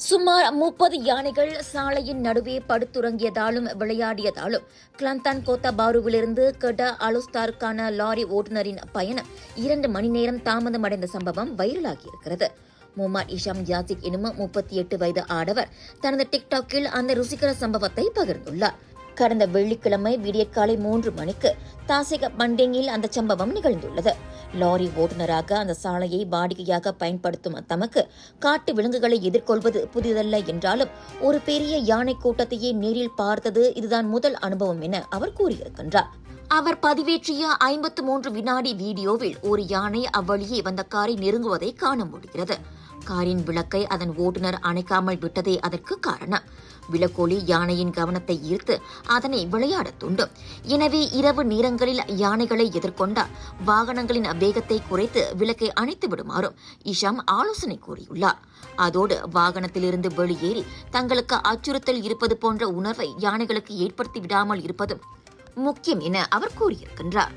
சுமார் 30 யானைகள் சாலையின் நடுவே படுத்துறங்கியதாலும் விளையாடியதாலும் கிளந்தான் கோத்தபாருவிலிருந்து கெடா அலுஸ்தாருக்கான லாரி ஓட்டுநரின் பயணம் 2 மணி நேரம் தாமதமடைந்த சம்பவம் வைரலாகியிருக்கிறது. முகமது இஷாம் யாசிக் எனும் 38 வயது ஆடவர் தனது டிக்டாக்கில் அந்த ருசிகர சம்பவத்தை பகிர்ந்துள்ளார். கடந்த வெள்ளிக்கிழமை விடியற்காலை 3 மணிக்கு தாசிக பண்டிங்கில் அந்த சம்பவம் நிகழ்ந்துள்ளது. லாரி ஓட்டுநராக அந்த சாலையை வாடிக்கையாக பயன்படுத்தும் தமக்கு காட்டு விலங்குகளை எதிர்கொள்வது புதிதல்ல என்றாலும் ஒரு பெரிய யானை கூட்டத்தையே நேரில் பார்த்தது இதுதான் முதல் அனுபவம் என அவர் கூறியிருக்கின்றார். அவர் பதிவேற்றிய 53 வினாடி வீடியோவில் ஒரு யானை அவ்வழியே வந்த காரை நெருங்குவதை காண முடிகிறது. காரின் விளக்கை அதன் ஓட்டுநர் அணைக்காமல் விட்டதே அதற்கு காரணம். விளக்கொலி யானையின் கவனத்தை ஈர்த்து அதனை விளையாடத் தூண்டும். எனவே இரவு நேரங்களில் யானைகளை எதிர்கொண்டால் வாகனங்களின் வேகத்தை குறைத்து விளக்கை அணைத்து விடுமாறும் இஷாம் ஆலோசனை கூறியுள்ளார். அதோடு வாகனத்திலிருந்து வெளியேறி தங்களுக்கு அச்சுறுத்தல் இருப்பது போன்ற உணர்வை யானைகளுக்கு ஏற்படுத்தி விடாமல் இருப்பதும் முக்கியம் என அவர் கூறியிருக்கின்றார்.